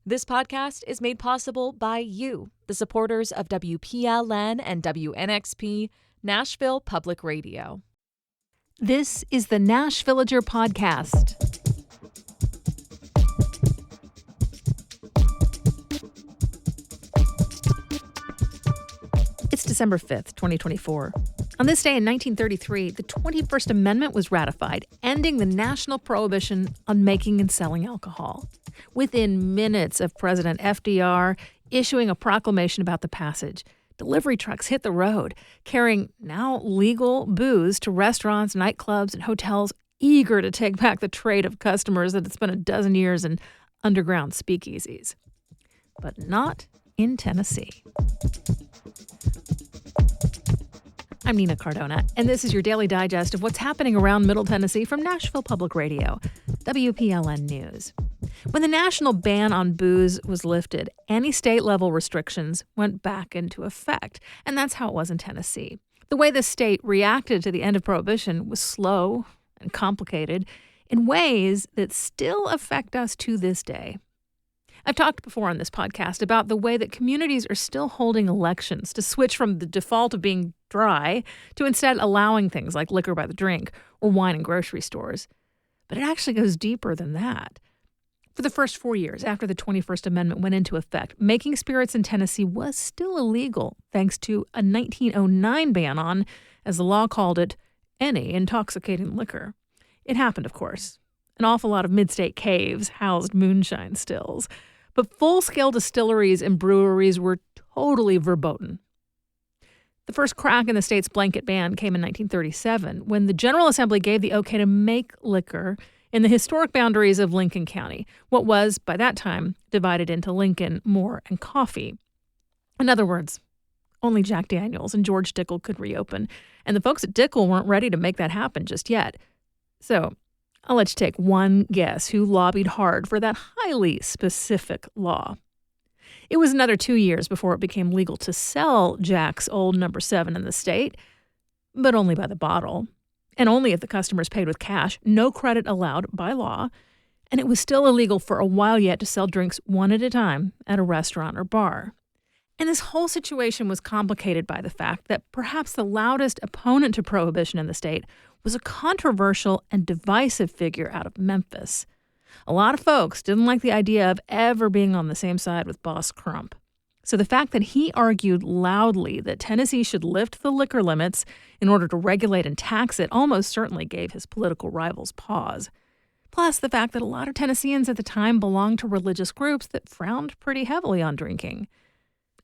This podcast is made possible by you, the supporters of WPLN and WNXP, Nashville Public Radio. This is the Nashvillager Podcast. It's December 5th, 2024. On this day in 1933, the 21st Amendment was ratified, ending the national prohibition on making and selling alcohol. Within minutes of President FDR issuing a proclamation about the passage, delivery trucks hit the road, carrying now legal booze to restaurants, nightclubs, and hotels, eager to take back the trade of customers that had spent a dozen years in underground speakeasies. But not in Tennessee. I'm Nina Cardona, and this is your daily digest of what's happening around Middle Tennessee from Nashville Public Radio, WPLN News. When the national ban on booze was lifted, any state-level restrictions went back into effect, and that's how it was in Tennessee. The way the state reacted to the end of Prohibition was slow and complicated in ways that still affect us to this day. I've talked before on this podcast about the way that communities are still holding elections to switch from the default of being dry to instead allowing things like liquor by the drink or wine in grocery stores. But it actually goes deeper than that. For the first 4 years after the 21st Amendment went into effect, making spirits in Tennessee was still illegal thanks to a 1909 ban on, as the law called it, any intoxicating liquor. It happened, of course. An awful lot of mid-state caves housed moonshine stills. But full-scale distilleries and breweries were totally verboten. The first crack in the state's blanket ban came in 1937, when the General Assembly gave the okay to make liquor in the historic boundaries of Lincoln County, what was, by that time, divided into Lincoln, Moore, and Coffee. In other words, only Jack Daniels and George Dickel could reopen, and the folks at Dickel weren't ready to make that happen just yet. So, I'll let you take one guess who lobbied hard for that highly specific law. It was another 2 years before it became legal to sell Jack's Old No. 7 in the state, but only by the bottle, and only if the customers paid with cash, no credit allowed by law, and it was still illegal for a while yet to sell drinks one at a time at a restaurant or bar. And this whole situation was complicated by the fact that perhaps the loudest opponent to prohibition in the state was a controversial and divisive figure out of Memphis. A lot of folks didn't like the idea of ever being on the same side with Boss Crump. So the fact that he argued loudly that Tennessee should lift the liquor limits in order to regulate and tax it almost certainly gave his political rivals pause. Plus the fact that a lot of Tennesseans at the time belonged to religious groups that frowned pretty heavily on drinking.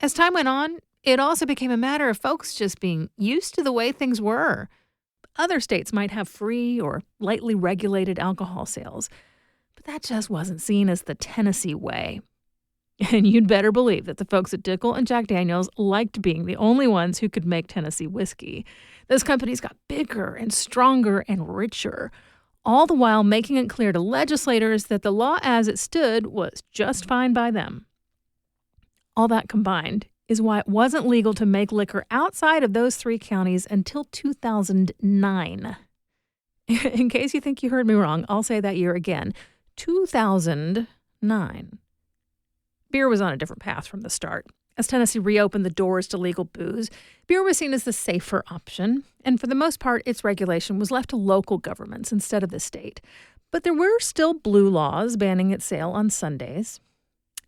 As time went on, it also became a matter of folks just being used to the way things were. Other states might have free or lightly regulated alcohol sales, but that just wasn't seen as the Tennessee way. And you'd better believe that the folks at Dickel and Jack Daniels liked being the only ones who could make Tennessee whiskey. Those companies got bigger and stronger and richer, all the while making it clear to legislators that the law as it stood was just fine by them. All that combined is why it wasn't legal to make liquor outside of those three counties until 2009. In case you think you heard me wrong, I'll say that year again. 2009. Beer was on a different path from the start. As Tennessee reopened the doors to legal booze, beer was seen as the safer option, and for the most part, its regulation was left to local governments instead of the state. But there were still blue laws banning its sale on Sundays.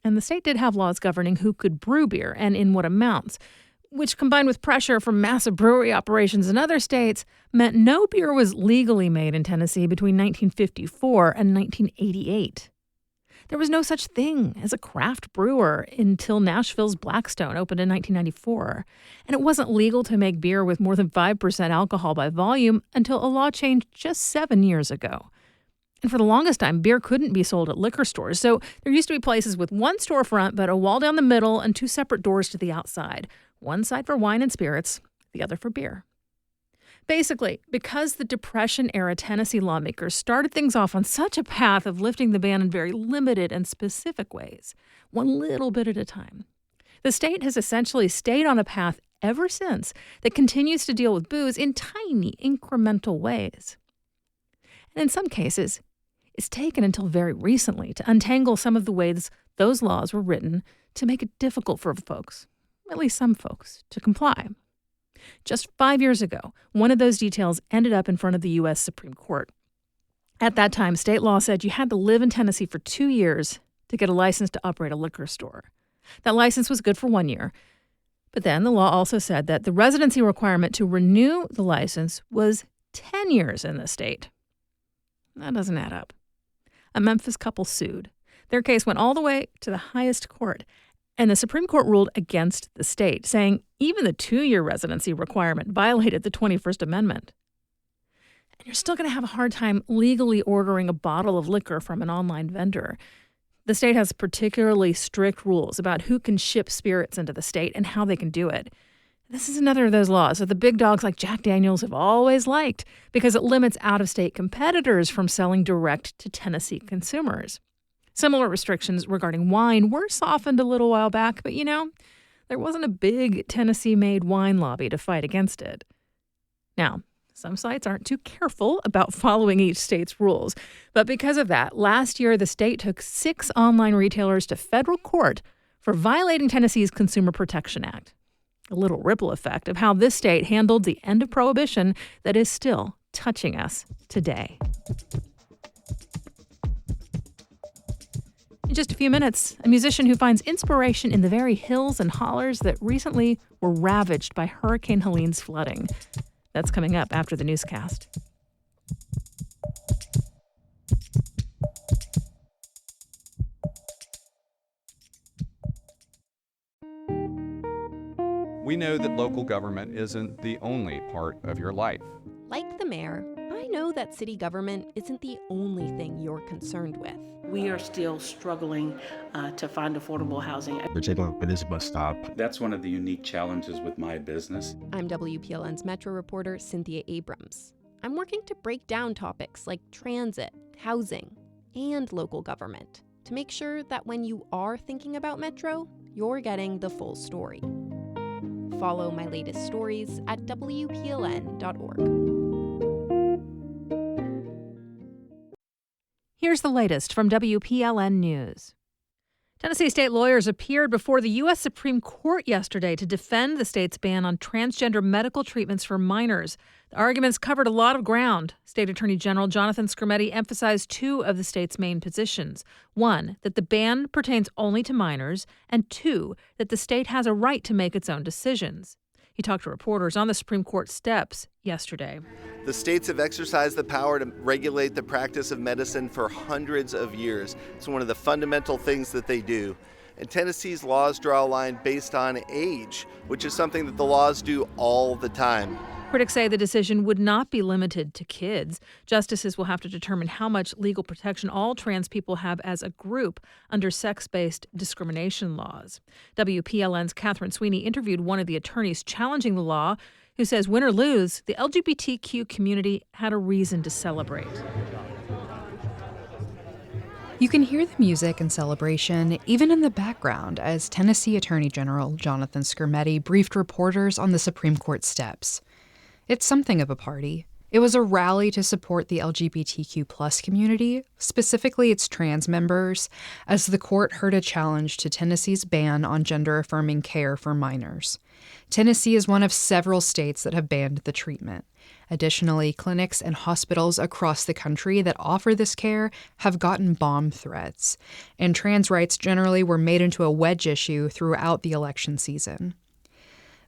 And the state did have laws governing who could brew beer and in what amounts, which combined with pressure from massive brewery operations in other states meant no beer was legally made in Tennessee between 1954 and 1988. There was no such thing as a craft brewer until Nashville's Blackstone opened in 1994, and it wasn't legal to make beer with more than 5% alcohol by volume until a law changed just 7 years ago. And for the longest time, beer couldn't be sold at liquor stores, so there used to be places with one storefront but a wall down the middle and two separate doors to the outside, one side for wine and spirits, the other for beer. Basically, because the Depression-era Tennessee lawmakers started things off on such a path of lifting the ban in very limited and specific ways, one little bit at a time, the state has essentially stayed on a path ever since that continues to deal with booze in tiny, incremental ways. And in some cases, it's taken until very recently to untangle some of the ways Those laws were written to make it difficult for folks, at least some folks, to comply. Just 5 years ago, one of those details ended up in front of the U.S. Supreme Court. At that time, state law said you had to live in Tennessee for 2 years to get a license to operate a liquor store. That license was good for 1 year. But then the law also said that the residency requirement to renew the license was 10 years in the state. That doesn't add up. A Memphis couple sued. Their case went all the way to the highest court, and the Supreme Court ruled against the state, saying even the 2-year residency requirement violated the 21st Amendment. And you're still going to have a hard time legally ordering a bottle of liquor from an online vendor. The state has particularly strict rules about who can ship spirits into the state and how they can do it. This is another of those laws that the big dogs like Jack Daniels have always liked because it limits out-of-state competitors from selling direct to Tennessee consumers. Similar restrictions regarding wine were softened a little while back, but there wasn't a big Tennessee-made wine lobby to fight against it. Now, some sites aren't too careful about following each state's rules, but because of that, last year the state took 6 online retailers to federal court for violating Tennessee's Consumer Protection Act. A little ripple effect of how this state handled the end of Prohibition that is still touching us today. In just a few minutes, a musician who finds inspiration in the very hills and hollers that recently were ravaged by Hurricane Helene's flooding. That's coming up after the newscast. We know that local government isn't the only part of your life. Like the mayor, I know that city government isn't the only thing you're concerned with. We are still struggling to find affordable housing. Particularly with this bus stop. That's one of the unique challenges with my business. I'm WPLN's Metro reporter Cynthia Abrams. I'm working to break down topics like transit, housing, and local government to make sure that when you are thinking about Metro, you're getting the full story. Follow my latest stories at WPLN.org. Here's the latest from WPLN News. Tennessee state lawyers appeared before the U.S. Supreme Court yesterday to defend the state's ban on transgender medical treatments for minors. The arguments covered a lot of ground. State Attorney General Jonathan Skrmetti emphasized 2 of the state's main positions. 1, that the ban pertains only to minors, and 2, that the state has a right to make its own decisions. He talked to reporters on the Supreme Court steps yesterday. The states have exercised the power to regulate the practice of medicine for hundreds of years. It's one of the fundamental things that they do. And Tennessee's laws draw a line based on age, which is something that the laws do all the time. Critics say the decision would not be limited to kids. Justices will have to determine how much legal protection all trans people have as a group under sex-based discrimination laws. WPLN's Catherine Sweeney interviewed one of the attorneys challenging the law, who says win or lose, the LGBTQ community had a reason to celebrate. You can hear the music and celebration even in the background as Tennessee Attorney General Jonathan Skrmetti briefed reporters on the Supreme Court steps. It's something of a party. It was a rally to support the LGBTQ+ community, specifically its trans members, as the court heard a challenge to Tennessee's ban on gender-affirming care for minors. Tennessee is one of several states that have banned the treatment. Additionally, clinics and hospitals across the country that offer this care have gotten bomb threats, and trans rights generally were made into a wedge issue throughout the election season.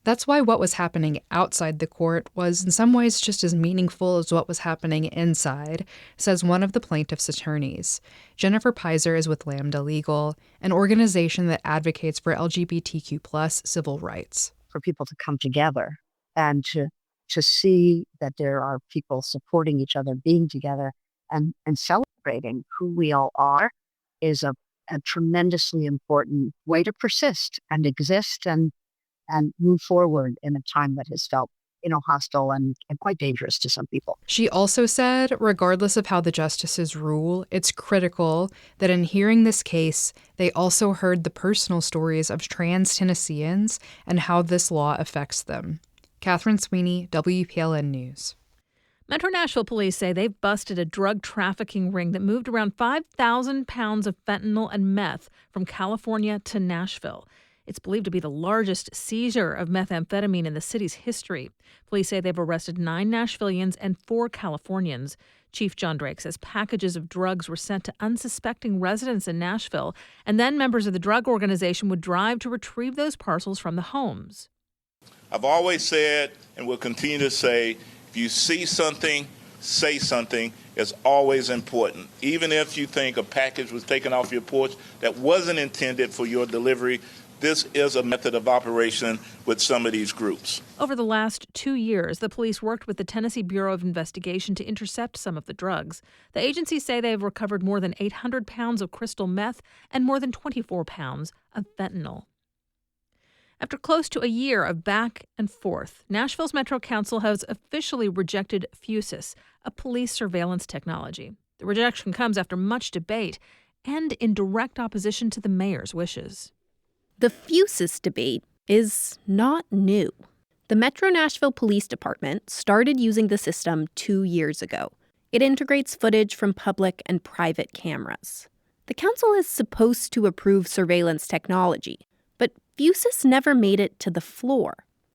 That's why what was happening outside the court was in some ways just as meaningful as what was happening inside, says one of the plaintiff's attorneys. Jennifer Pizer is with Lambda Legal, an organization that advocates for LGBTQ+ civil rights. For people to come together and to see that there are people supporting each other, being together, and celebrating who we all are is a tremendously important way to persist and exist and move forward in a time that has felt, hostile and quite dangerous to some people. She also said, regardless of how the justices rule, it's critical that in hearing this case, they also heard the personal stories of trans Tennesseans and how this law affects them. Catherine Sweeney, WPLN News. Metro Nashville police say they've busted a drug trafficking ring that moved around 5,000 pounds of fentanyl and meth from California to Nashville. It's believed to be the largest seizure of methamphetamine in the city's history. Police say they've arrested 9 Nashvillians and 4 Californians. Chief John Drake says packages of drugs were sent to unsuspecting residents in Nashville, and then members of the drug organization would drive to retrieve those parcels from the homes. I've always said, and will continue to say, if you see something, say something. Is always important. Even if you think a package was taken off your porch that wasn't intended for your delivery, this is a method of operation with some of these groups. Over the last 2 years, the police worked with the Tennessee Bureau of Investigation to intercept some of the drugs. The agencies say they have recovered more than 800 pounds of crystal meth and more than 24 pounds of fentanyl. After close to a year of back and forth, Nashville's Metro Council has officially rejected Fusus, a police surveillance technology. The rejection comes after much debate and in direct opposition to the mayor's wishes. The Fusus debate is not new. The Metro Nashville Police Department started using the system 2 years ago. It integrates footage from public and private cameras. The council is supposed to approve surveillance technology, but Fusus never made it to the floor.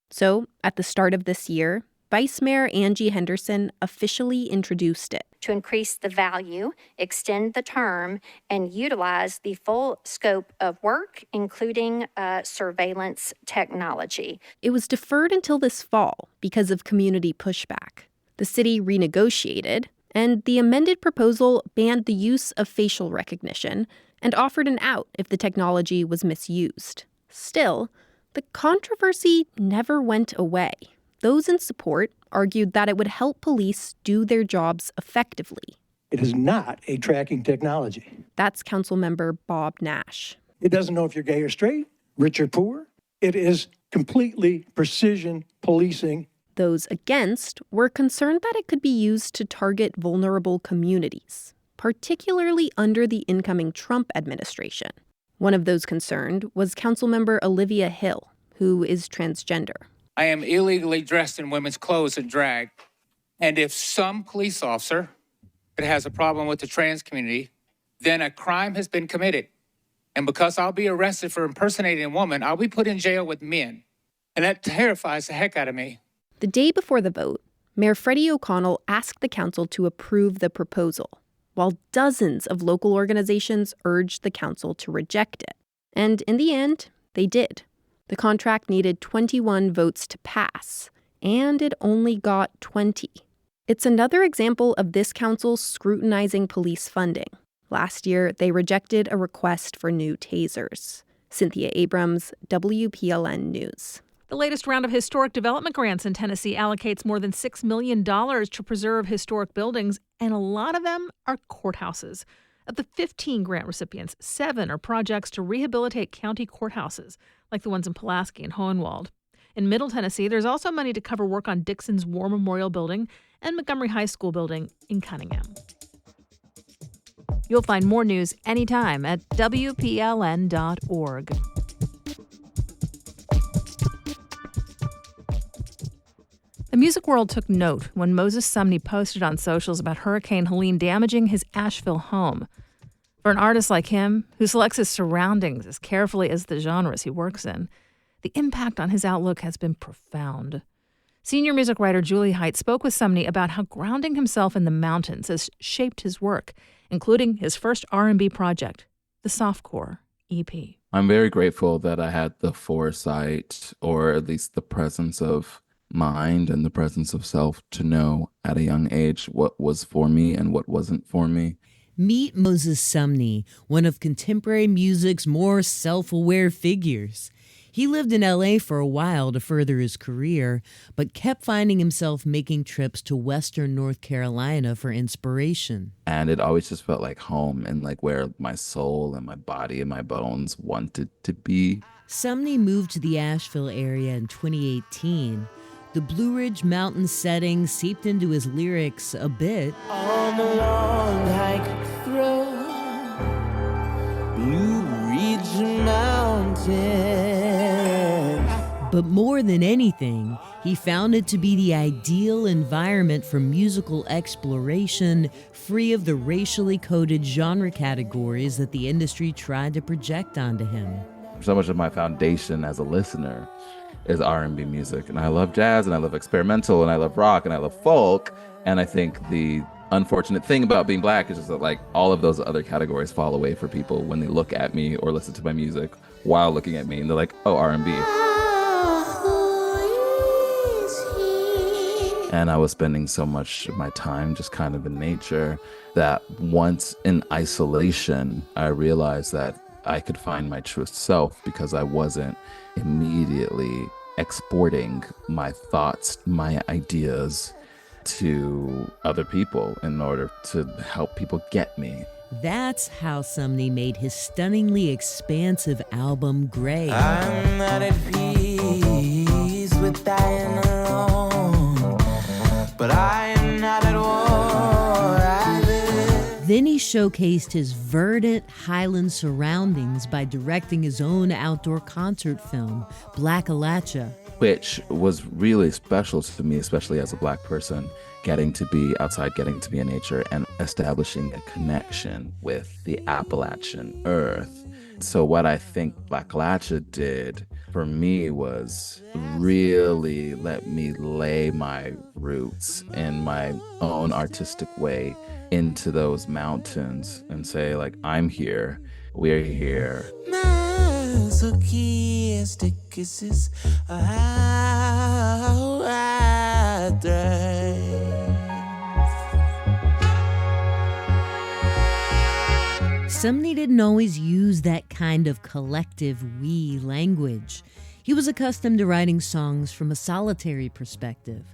So, at the start of this year, Vice Mayor Angie Henderson officially introduced it. To increase the value, extend the term, and utilize the full scope of work, including surveillance technology. It was deferred until this fall because of community pushback. The city renegotiated, and the amended proposal banned the use of facial recognition and offered an out if the technology was misused. Still, the controversy never went away. Those in support argued that it would help police do their jobs effectively. It is not a tracking technology. That's Councilmember Bob Nash. It doesn't know if you're gay or straight, rich or poor. It is completely precision policing. Those against were concerned that it could be used to target vulnerable communities, particularly under the incoming Trump administration. One of those concerned was Councilmember Olivia Hill, who is transgender. I am illegally dressed in women's clothes and drag. And if some police officer that has a problem with the trans community, then a crime has been committed. And because I'll be arrested for impersonating a woman, I'll be put in jail with men. And that terrifies the heck out of me. The day before the vote, Mayor Freddie O'Connell asked the council to approve the proposal, while dozens of local organizations urged the council to reject it. And in the end, they did. The contract needed 21 votes to pass, and it only got 20. It's another example of this council scrutinizing police funding. Last year, they rejected a request for new tasers. Cynthia Abrams, WPLN News. The latest round of historic development grants in Tennessee allocates more than $6 million to preserve historic buildings, and a lot of them are courthouses. Of the 15 grant recipients, 7 are projects to rehabilitate county courthouses, like the ones in Pulaski and Hohenwald. In Middle Tennessee, there's also money to cover work on Dixon's War Memorial Building and Montgomery High School building in Cunningham. You'll find more news anytime at WPLN.org. The music world took note when Moses Sumney posted on socials about Hurricane Helene damaging his Asheville home. For an artist like him, who selects his surroundings as carefully as the genres he works in, the impact on his outlook has been profound. Senior music writer Julie Height spoke with Sumney about how grounding himself in the mountains has shaped his work, including his first R&B project, the Softcore EP. I'm very grateful that I had the foresight, or at least the presence of mind and the presence of self, to know at a young age what was for me and what wasn't for me. Meet Moses Sumney, one of contemporary music's more self-aware figures. He lived in LA for a while to further his career, but kept finding himself making trips to Western North Carolina for inspiration. And it always just felt like home, and like where my soul and my body and my bones wanted to be. Sumney moved to the Asheville area in 2018. The Blue Ridge Mountain setting seeped into his lyrics a bit. On the long hike through Blue Ridge Mountain, But more than anything, he found it to be the ideal environment for musical exploration, free of the racially coded genre categories that the industry tried to project onto him. So much of my foundation as a listener is R&B music, and I love jazz, and I love experimental, and I love rock, and I love folk. And I think the unfortunate thing about being Black is just that, like, all of those other categories fall away for people when they look at me or listen to my music while looking at me, and they're like, oh, R&B. And I was spending so much of my time just kind of in nature that once in isolation, I realized that I could find my true self because I wasn't immediately exporting my thoughts, my ideas to other people in order to help people get me. That's how Sumney made his stunningly expansive album, Gray. I'm not at peace with dying alone, but I am not at war either. Then he showcased his verdant Highland surroundings by directing his own outdoor concert film, Black Alacha, which was really special to me, especially as a Black person, getting to be outside, getting to be in nature, and establishing a connection with the Appalachian earth. So what I think Black Alacha did for me was really let me lay my roots in my own artistic way into those mountains and say, like, I'm here, we're here. Masochistic kisses are how I thrive. Sumney didn't always use that kind of collective we language. He was accustomed to writing songs from a solitary perspective.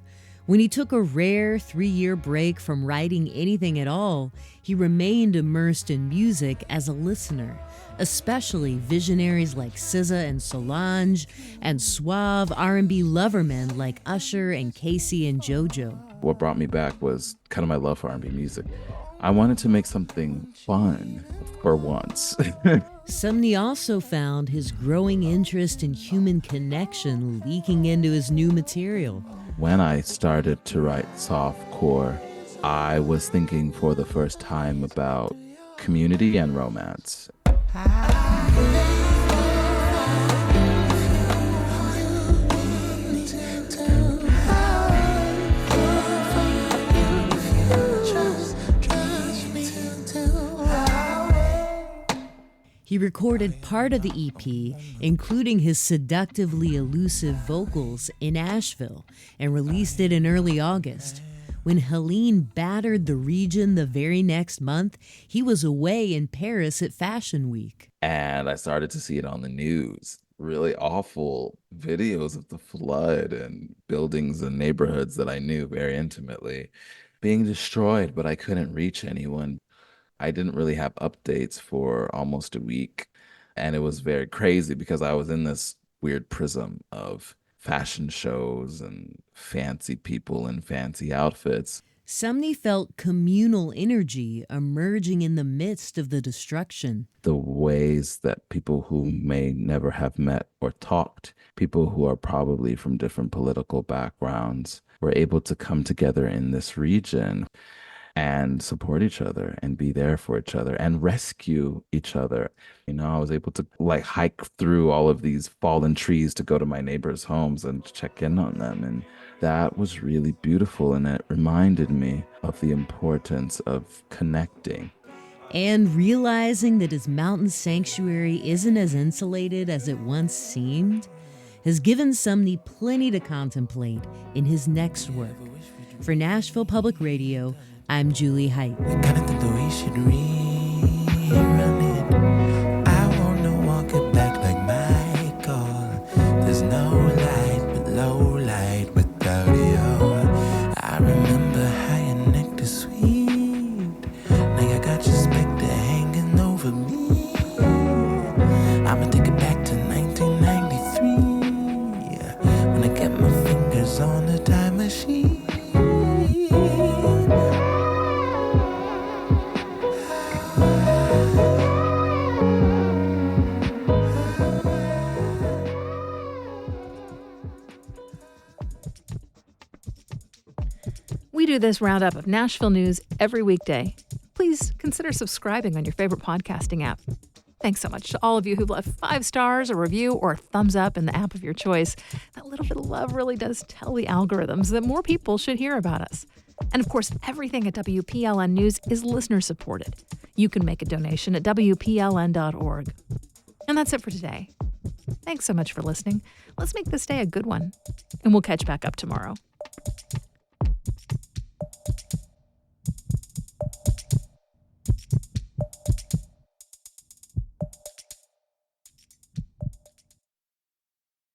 When he took a rare 3-year break from writing anything at all, he remained immersed in music as a listener, especially visionaries like SZA and Solange, and suave R&B lovermen like Usher and Casey and JoJo. What brought me back was kind of my love for R&B music. I wanted to make something fun for once. Sumney also found his growing interest in human connection leaking into his new material. When I started to write softcore, I was thinking for the first time about community and romance. He recorded part of the EP, including his seductively elusive vocals, in Nashville, and released it in early August. When Helene battered the region the very next month, he was away in Paris at Fashion Week. And I started to see it on the news. Really awful videos of the flood and buildings and neighborhoods that I knew very intimately being destroyed, but I couldn't reach anyone. I didn't really have updates for almost a week. And it was very crazy because I was in this weird prism of fashion shows and fancy people in fancy outfits. Sumney felt communal energy emerging in the midst of the destruction. The ways that people who may never have met or talked, people who are probably from different political backgrounds, were able to come together in this region and support each other and be there for each other and rescue each other. You know, I was able to like hike through all of these fallen trees to go to my neighbors' homes and check in on them. And that was really beautiful. And it reminded me of the importance of connecting. And realizing that his mountain sanctuary isn't as insulated as it once seemed has given Sumney plenty to contemplate in his next work. For Nashville Public Radio, I'm Julie Height. I kinda think that we should rerun it. I wanna walk it back like Michael. There's no light but low light without you. I remember how your nectar sweet. Now you got your specter hanging over me. I'ma take it back to 1993 when I get my fingers on the time machine. do this roundup of Nashville news every weekday, please consider subscribing on your favorite podcasting app. Thanks so much to all of you who've left 5 stars, a review, or a thumbs up in the app of your choice. That little bit of love really does tell the algorithms that more people should hear about us. And of course, everything at WPLN News is listener-supported. You can make a donation at WPLN.org. And that's it for today. Thanks so much for listening. Let's make this day a good one. And we'll catch back up tomorrow.